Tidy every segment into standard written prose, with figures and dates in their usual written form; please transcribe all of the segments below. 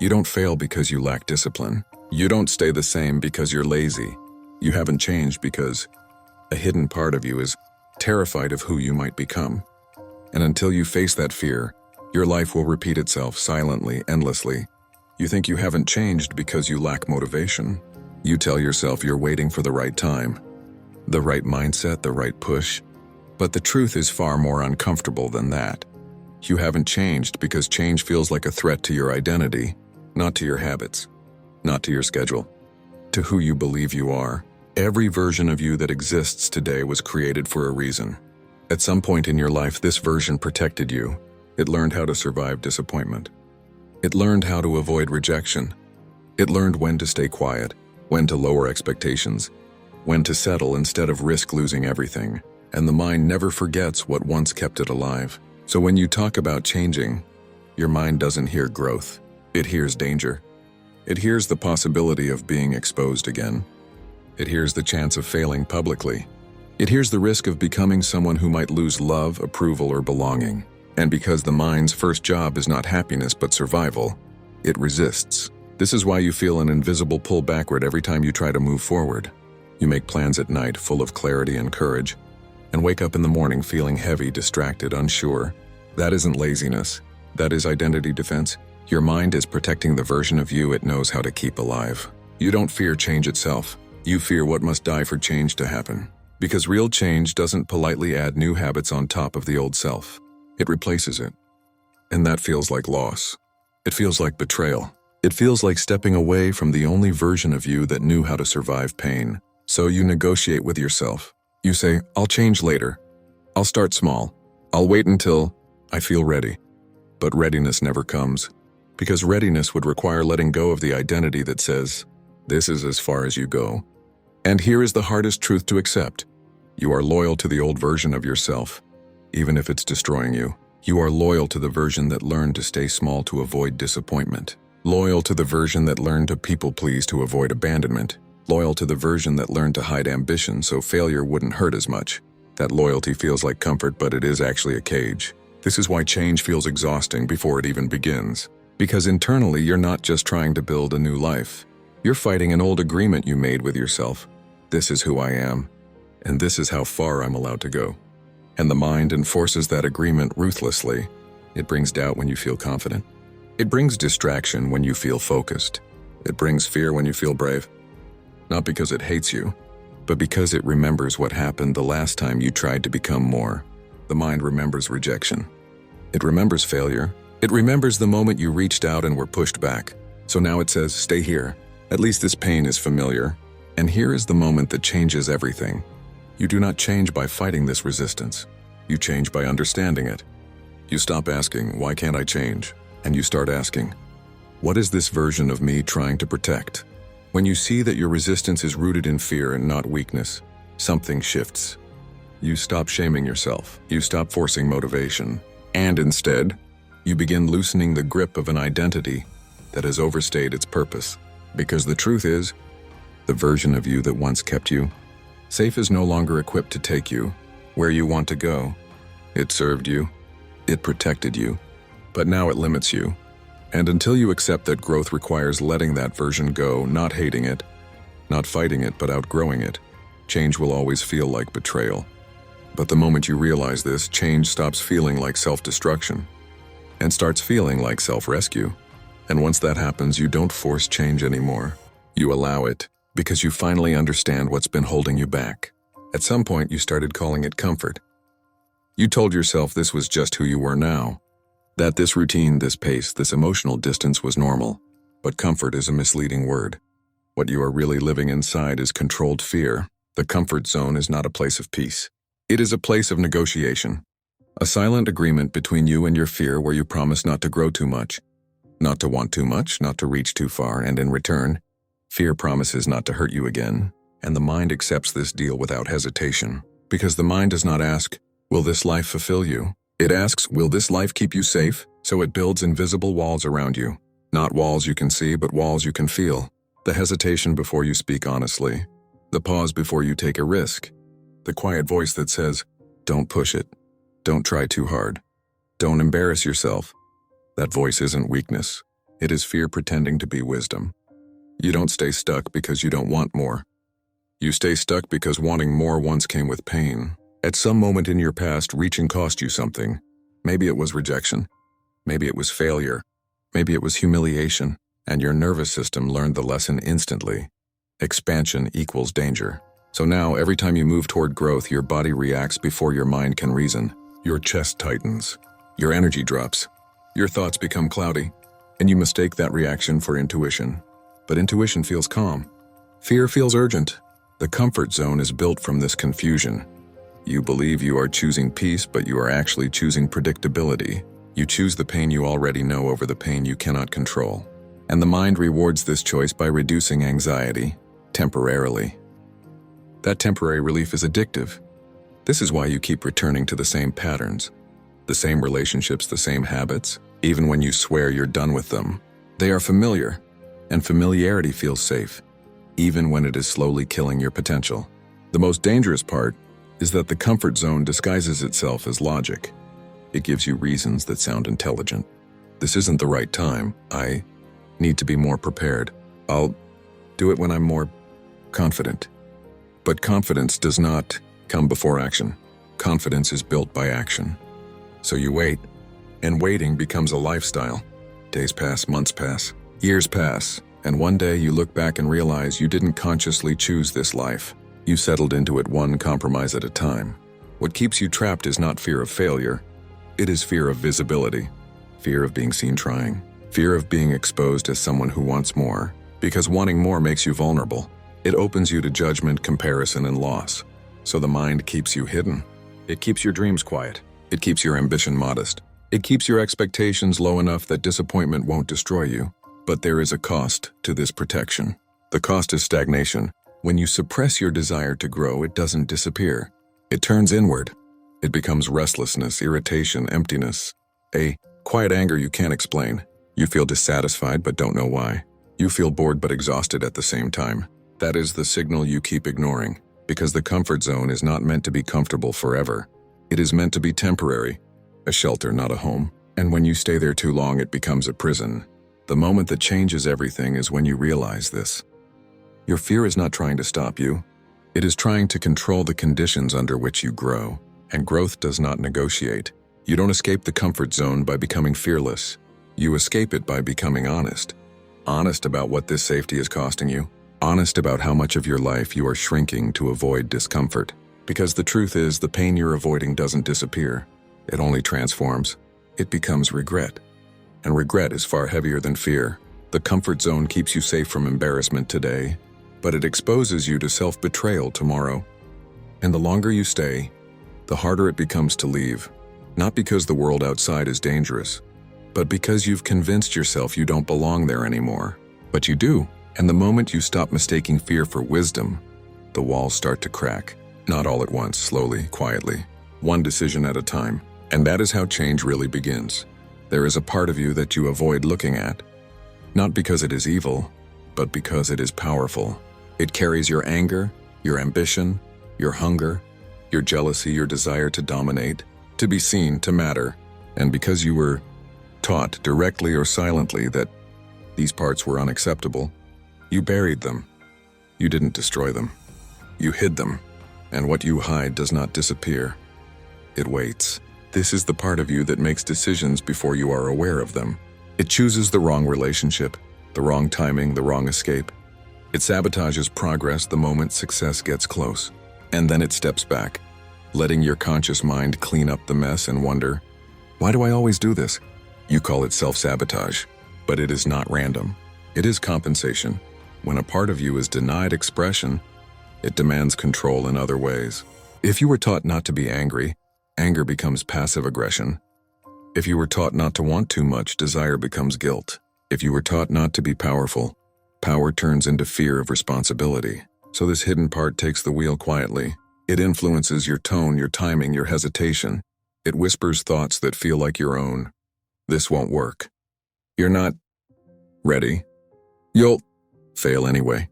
You don't fail because you lack discipline. You don't stay the same because you're lazy. You haven't changed because a hidden part of you is terrified of who you might become. And until you face that fear, your life will repeat itself silently, endlessly. You think you haven't changed because you lack motivation. You tell yourself you're waiting for the right time, the right mindset, the right push. But the truth is far more uncomfortable than that. You haven't changed because change feels like a threat to your identity, not to your habits, not to your schedule, to who you believe you are. Every version of you that exists today was created for a reason. At some point in your life, this version protected you. It learned how to survive disappointment. It learned how to avoid rejection. It learned when to stay quiet, when to lower expectations, when to settle instead of risk losing everything. And the mind never forgets what once kept it alive. So when you talk about changing, your mind doesn't hear growth. It hears danger. It hears the possibility of being exposed again. It hears the chance of failing publicly. It hears the risk of becoming someone who might lose love, approval, or belonging. And because the mind's first job is not happiness but survival, it resists. This is why you feel an invisible pull backward every time you try to move forward. You make plans at night full of clarity and courage, and wake up in the morning feeling heavy, distracted, unsure. That isn't laziness. That is identity defense. Your mind is protecting the version of you it knows how to keep alive. You don't fear change itself. You fear what must die for change to happen. Because real change doesn't politely add new habits on top of the old self. It replaces it. And that feels like loss. It feels like betrayal. It feels like stepping away from the only version of you that knew how to survive pain. So you negotiate with yourself. You say, I'll change later. I'll start small. I'll wait until I feel ready. But readiness never comes. Because readiness would require letting go of the identity that says, this is as far as you go. And here is the hardest truth to accept. You are loyal to the old version of yourself, even if it's destroying you. You are loyal to the version that learned to stay small to avoid disappointment. Loyal to the version that learned to people please to avoid abandonment. Loyal to the version that learned to hide ambition so failure wouldn't hurt as much. That loyalty feels like comfort, but it is actually a cage. This is why change feels exhausting before it even begins. Because internally, you're not just trying to build a new life. You're fighting an old agreement you made with yourself. This is who I am, and this is how far I'm allowed to go. And the mind enforces that agreement ruthlessly. It brings doubt when you feel confident. It brings distraction when you feel focused. It brings fear when you feel brave. Not because it hates you, but because it remembers what happened the last time you tried to become more. The mind remembers rejection. It remembers failure. It remembers the moment you reached out and were pushed back. So now it says, stay here. At least this pain is familiar. And here is the moment that changes everything. You do not change by fighting this resistance. You change by understanding it. You stop asking, why can't I change? And you start asking, what is this version of me trying to protect? When you see that your resistance is rooted in fear and not weakness, something shifts. You stop shaming yourself. You stop forcing motivation. And instead, you begin loosening the grip of an identity that has overstayed its purpose. Because the truth is, the version of you that once kept you safe is no longer equipped to take you where you want to go. It served you. It protected you. But now it limits you. And until you accept that growth requires letting that version go, not hating it, not fighting it, but outgrowing it, change will always feel like betrayal. But the moment you realize this, change stops feeling like self-destruction and starts feeling like self-rescue. And once that happens, you don't force change anymore. You allow it because you finally understand what's been holding you back. At some point, you started calling it comfort. You told yourself this was just who you were now, that this routine, this pace, this emotional distance was normal. But comfort is a misleading word. What you are really living inside is controlled fear. The comfort zone is not a place of peace. It is a place of negotiation. A silent agreement between you and your fear where you promise not to grow too much, not to want too much, not to reach too far, and in return, fear promises not to hurt you again. And the mind accepts this deal without hesitation. Because the mind does not ask, will this life fulfill you? It asks, will this life keep you safe? So it builds invisible walls around you. Not walls you can see, but walls you can feel. The hesitation before you speak honestly. The pause before you take a risk. The quiet voice that says, don't push it. Don't try too hard. Don't embarrass yourself. That voice isn't weakness. It is fear pretending to be wisdom. You don't stay stuck because you don't want more. You stay stuck because wanting more once came with pain. At some moment in your past, reaching cost you something. Maybe it was rejection. Maybe it was failure. Maybe it was humiliation. And your nervous system learned the lesson instantly. Expansion equals danger. So now, every time you move toward growth, your body reacts before your mind can reason. Your chest tightens. Your energy drops. Your thoughts become cloudy. And you mistake that reaction for intuition. But intuition feels calm. Fear feels urgent. The comfort zone is built from this confusion. You believe you are choosing peace, but you are actually choosing predictability. You choose the pain you already know over the pain you cannot control. And the mind rewards this choice by reducing anxiety, temporarily. That temporary relief is addictive. This is why you keep returning to the same patterns, the same relationships, the same habits, even when you swear you're done with them. They are familiar, and familiarity feels safe, even when it is slowly killing your potential. The most dangerous part is that the comfort zone disguises itself as logic. It gives you reasons that sound intelligent. This isn't the right time. I need to be more prepared. I'll do it when I'm more confident. But confidence does not come before action. Confidence is built by action. So you wait, and waiting becomes a lifestyle. Days pass, months pass, years pass, and one day you look back and realize you didn't consciously choose this life. You settled into it one compromise at a time. What keeps you trapped is not fear of failure. It is fear of visibility, fear of being seen trying, fear of being exposed as someone who wants more, because wanting more makes you vulnerable. It opens you to judgment, comparison, and loss. So the mind keeps you hidden. It keeps your dreams quiet. It keeps your ambition modest. It keeps your expectations low enough that disappointment won't destroy you. But there is a cost to this protection. The cost is stagnation. When you suppress your desire to grow, it doesn't disappear. It turns inward. It becomes restlessness, irritation, emptiness. A quiet anger you can't explain. You feel dissatisfied but don't know why. You feel bored but exhausted at the same time. That is the signal you keep ignoring, because the comfort zone is not meant to be comfortable forever. It is meant to be temporary, a shelter, not a home. And when you stay there too long, it becomes a prison. The moment that changes everything is when you realize this. Your fear is not trying to stop you. It is trying to control the conditions under which you grow. And growth does not negotiate. You don't escape the comfort zone by becoming fearless. You escape it by becoming honest. Honest about what this safety is costing you. Honest about how much of your life you are shrinking to avoid discomfort. Because the truth is, the pain you're avoiding doesn't disappear. It only transforms. It becomes regret. And regret is far heavier than fear. The comfort zone keeps you safe from embarrassment today, but it exposes you to self-betrayal tomorrow. And the longer you stay, the harder it becomes to leave. Not because the world outside is dangerous, but because you've convinced yourself you don't belong there anymore. But you do. And the moment you stop mistaking fear for wisdom, the walls start to crack. Not all at once, slowly, quietly, one decision at a time. And that is how change really begins. There is a part of you that you avoid looking at, not because it is evil, but because it is powerful. It carries your anger, your ambition, your hunger, your jealousy, your desire to dominate, to be seen, to matter. And because you were taught directly or silently that these parts were unacceptable, you buried them. You didn't destroy them. You hid them. And what you hide does not disappear. It waits. This is the part of you that makes decisions before you are aware of them. It chooses the wrong relationship, the wrong timing, the wrong escape. It sabotages progress the moment success gets close. And then it steps back, letting your conscious mind clean up the mess and wonder, why do I always do this? You call it self-sabotage, but it is not random. It is compensation. When a part of you is denied expression, it demands control in other ways. If you were taught not to be angry, anger becomes passive aggression. If you were taught not to want too much, desire becomes guilt. If you were taught not to be powerful, power turns into fear of responsibility. So this hidden part takes the wheel quietly. It influences your tone, your timing, your hesitation. It whispers thoughts that feel like your own. This won't work. You're not ready. You'll fail anyway.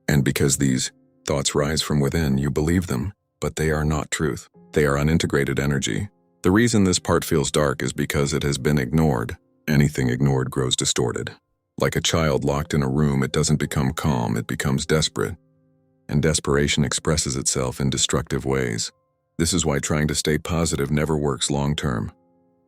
And because these thoughts rise from within, you believe them, but they are not truth. They are unintegrated energy. The reason this part feels dark is because it has been ignored. Anything ignored grows distorted. Like a child locked in a room, it doesn't become calm, it becomes desperate. And desperation expresses itself in destructive ways. This is why trying to stay positive never works long-term.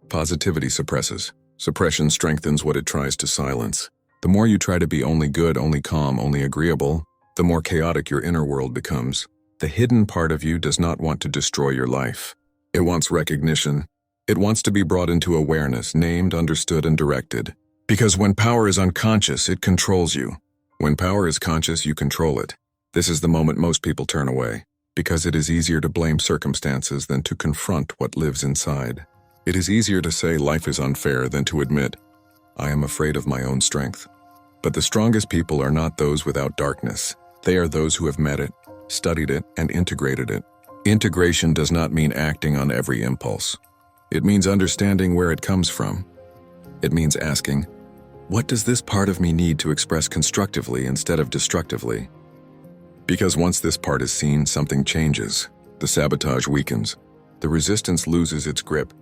Positivity suppresses. Suppression strengthens what it tries to silence. The more you try to be only good, only calm, only agreeable, the more chaotic your inner world becomes. The hidden part of you does not want to destroy your life. It wants recognition. It wants to be brought into awareness, named, understood, and directed. Because when power is unconscious, it controls you. When power is conscious, you control it. This is the moment most people turn away, because it is easier to blame circumstances than to confront what lives inside. It is easier to say life is unfair than to admit, I am afraid of my own strength. But the strongest people are not those without darkness. They are those who have met it, studied it, and integrated it. Integration does not mean acting on every impulse. It means understanding where it comes from. It means asking, what does this part of me need to express constructively instead of destructively? Because once this part is seen, something changes. The sabotage weakens. The resistance loses its grip.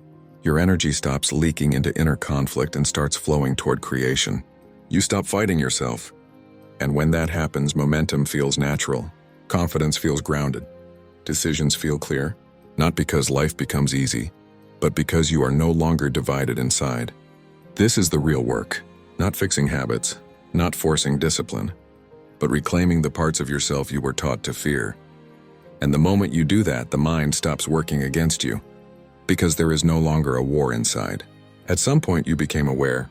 Your energy stops leaking into inner conflict and starts flowing toward creation. You stop fighting yourself. And when that happens, momentum feels natural. Confidence feels grounded. Decisions feel clear. Not because life becomes easy, but because you are no longer divided inside. This is the real work. Not fixing habits, not forcing discipline, but reclaiming the parts of yourself you were taught to fear. And the moment you do that, the mind stops working against you, because there is no longer a war inside. At some point, you became aware.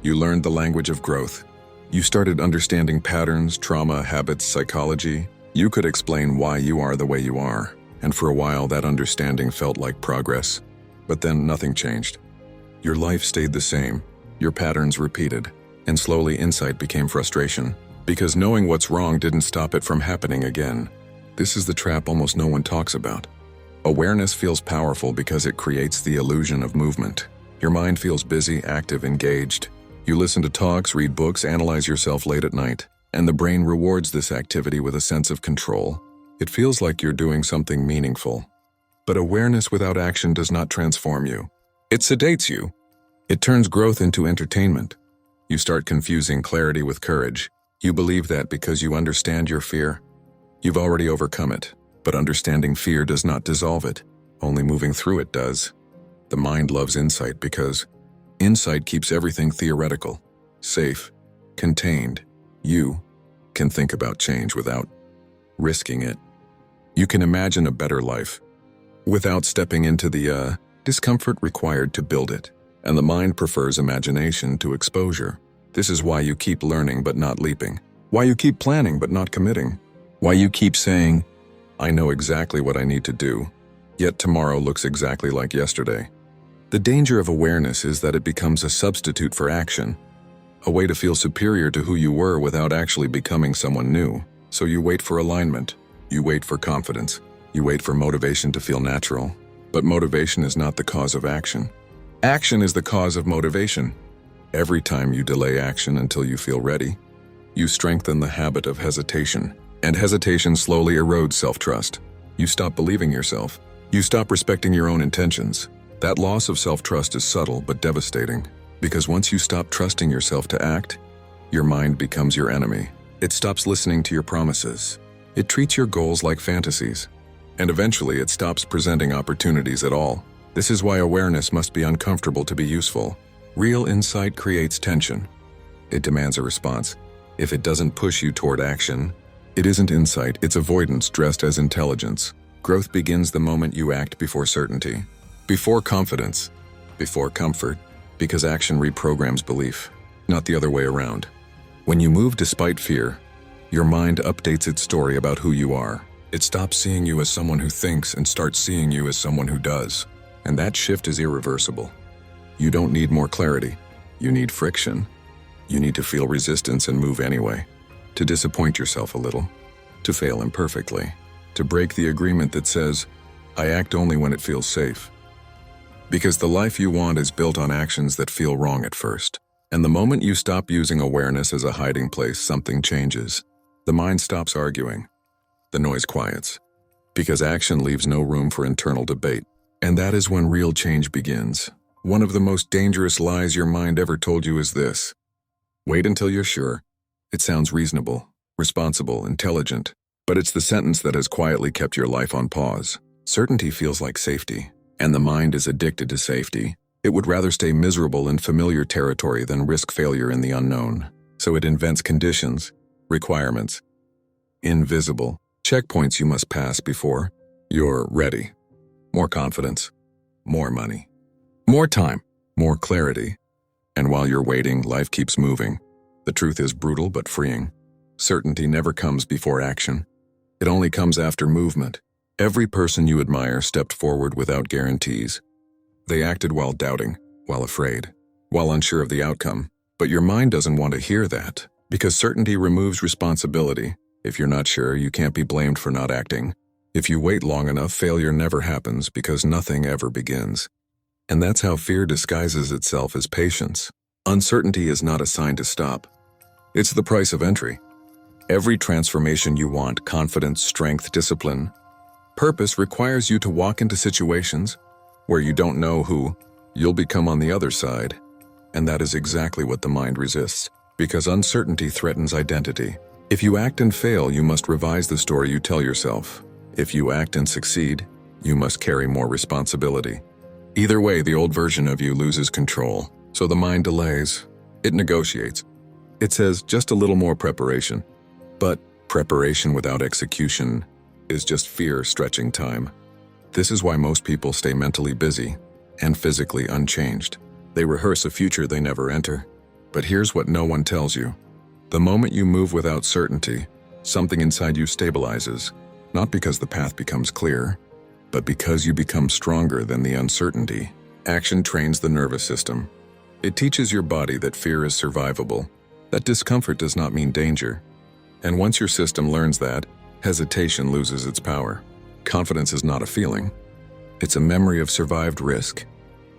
You learned the language of growth. You started understanding patterns, trauma, habits, psychology. You could explain why you are the way you are, and for a while that understanding felt like progress. But then nothing changed. Your life stayed the same, your patterns repeated, and slowly insight became frustration, because knowing what's wrong didn't stop it from happening again. This is the trap almost no one talks about. Awareness feels powerful because it creates the illusion of movement. Your mind feels busy, active, engaged. You listen to talks, read books, analyze yourself late at night, and the brain rewards this activity with a sense of control. It feels like you're doing something meaningful. But awareness without action does not transform you. It sedates you. It turns growth into entertainment. You start confusing clarity with courage. You believe that because you understand your fear, you've already overcome it. But understanding fear does not dissolve it. Only moving through it does. The mind loves insight because insight keeps everything theoretical, safe, contained. You can think about change without risking it. You can imagine a better life without stepping into the discomfort required to build it. And the mind prefers imagination to exposure. This is why you keep learning but not leaping. Why you keep planning but not committing. Why you keep saying, I know exactly what I need to do, yet tomorrow looks exactly like yesterday. The danger of awareness is that it becomes a substitute for action, a way to feel superior to who you were without actually becoming someone new. So you wait for alignment, you wait for confidence, you wait for motivation to feel natural. But motivation is not the cause of action. Action is the cause of motivation. Every time you delay action until you feel ready, you strengthen the habit of hesitation. And hesitation slowly erodes self-trust. You stop believing yourself. You stop respecting your own intentions. That loss of self-trust is subtle but devastating, because once you stop trusting yourself to act, your mind becomes your enemy. It stops listening to your promises. It treats your goals like fantasies. And eventually it stops presenting opportunities at all. This is why awareness must be uncomfortable to be useful. Real insight creates tension. It demands a response. If it doesn't push you toward action, it isn't insight, it's avoidance dressed as intelligence. Growth begins the moment you act before certainty, before confidence, before comfort, because action reprograms belief, not the other way around. When you move despite fear, your mind updates its story about who you are. It stops seeing you as someone who thinks and starts seeing you as someone who does. And that shift is irreversible. You don't need more clarity. You need friction. You need to feel resistance and move anyway. To disappoint yourself a little, to fail imperfectly, to break the agreement that says, I act only when it feels safe. Because the life you want is built on actions that feel wrong at first. And the moment you stop using awareness as a hiding place, something changes. The mind stops arguing. The noise quiets. Because action leaves no room for internal debate. And that is when real change begins. One of the most dangerous lies your mind ever told you is this: Wait until you're sure. It sounds reasonable, responsible, intelligent, but it's the sentence that has quietly kept your life on pause. Certainty feels like safety, and the mind is addicted to safety. It would rather stay miserable in familiar territory than risk failure in the unknown. So it invents conditions, requirements, invisible checkpoints you must pass before you're ready. More confidence, more money, more time, more clarity. And while you're waiting, life keeps moving. The truth is brutal but freeing. Certainty never comes before action. It only comes after movement. Every person you admire stepped forward without guarantees. They acted while doubting, while afraid, while unsure of the outcome. But your mind doesn't want to hear that, because certainty removes responsibility. If you're not sure, you can't be blamed for not acting. If you wait long enough, failure never happens because nothing ever begins. And that's how fear disguises itself as patience. Uncertainty is not a sign to stop. It's the price of entry. Every transformation you want, confidence, strength, discipline, purpose, requires you to walk into situations where you don't know who you'll become on the other side. And that is exactly what the mind resists, because uncertainty threatens identity. If you act and fail, you must revise the story you tell yourself. If you act and succeed, you must carry more responsibility. Either way, the old version of you loses control, so the mind delays. It negotiates. It says just a little more preparation. But preparation without execution is just fear stretching time. This is why most people stay mentally busy and physically unchanged. They rehearse a future they never enter. But here's what no one tells you. The moment you move without certainty, something inside you stabilizes, not because the path becomes clear, but because you become stronger than the uncertainty. Action trains the nervous system. It teaches your body that fear is survivable, that discomfort does not mean danger. And once your system learns that, hesitation loses its power. Confidence is not a feeling. It's a memory of survived risk.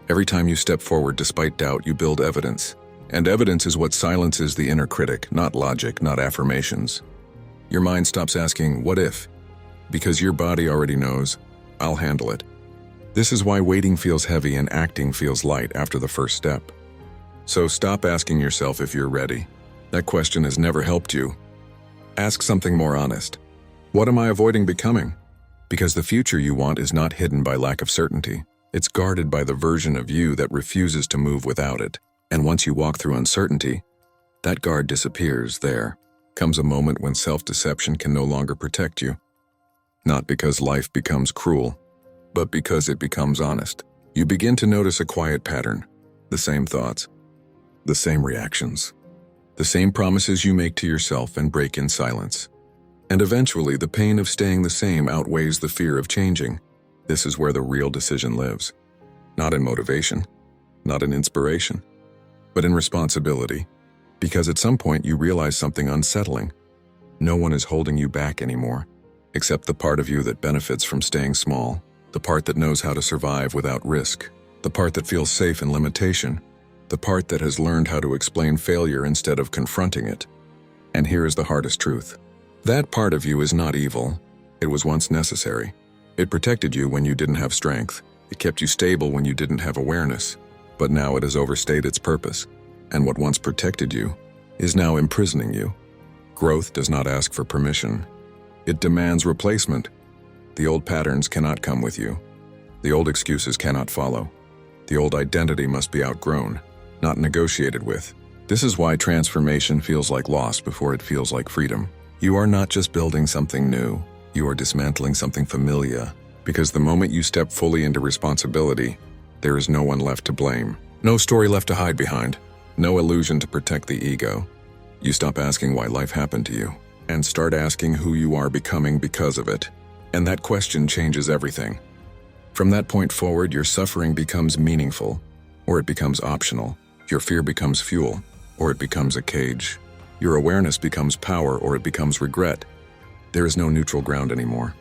Every time you step forward despite doubt, you build evidence. And evidence is what silences the inner critic, not logic, not affirmations. Your mind stops asking, what if? Because your body already knows, I'll handle it. This is why waiting feels heavy and acting feels light after the first step. So stop asking yourself if you're ready. That question has never helped you. Ask something more honest. What am I avoiding becoming? Because the future you want is not hidden by lack of certainty. It's guarded by the version of you that refuses to move without it. And once you walk through uncertainty, that guard disappears. There comes a moment when self-deception can no longer protect you. Not because life becomes cruel, but because it becomes honest. You begin to notice a quiet pattern, the same thoughts, the same reactions, the same promises you make to yourself and break in silence. And eventually, the pain of staying the same outweighs the fear of changing. This is where the real decision lives. Not in motivation, not in inspiration, but in responsibility. Because at some point you realize something unsettling. No one is holding you back anymore, except the part of you that benefits from staying small, the part that knows how to survive without risk, the part that feels safe in limitation, the part that has learned how to explain failure instead of confronting it. And here is the hardest truth. That part of you is not evil. It was once necessary. It protected you when you didn't have strength. It kept you stable when you didn't have awareness. But now it has overstayed its purpose. And what once protected you is now imprisoning you. Growth does not ask for permission. It demands replacement. The old patterns cannot come with you. The old excuses cannot follow. The old identity must be outgrown, not negotiated with. This is why transformation feels like loss before it feels like freedom. You are not just building something new. You are dismantling something familiar. Because the moment you step fully into responsibility, there is no one left to blame. No story left to hide behind. No illusion to protect the ego. You stop asking why life happened to you and start asking who you are becoming because of it. And that question changes everything. From that point forward, your suffering becomes meaningful, or it becomes optional. Your fear becomes fuel, or it becomes a cage. Your awareness becomes power, or it becomes regret. There is no neutral ground anymore.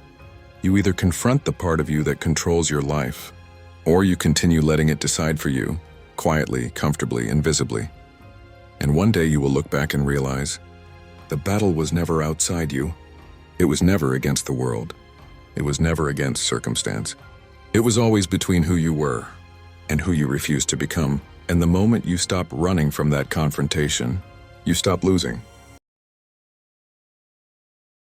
You either confront the part of you that controls your life, or you continue letting it decide for you, quietly, comfortably, invisibly. And one day you will look back and realize, the battle was never outside you. It was never against the world. It was never against circumstance. It was always between who you were and who you refused to become. And the moment you stop running from that confrontation, You stop losing.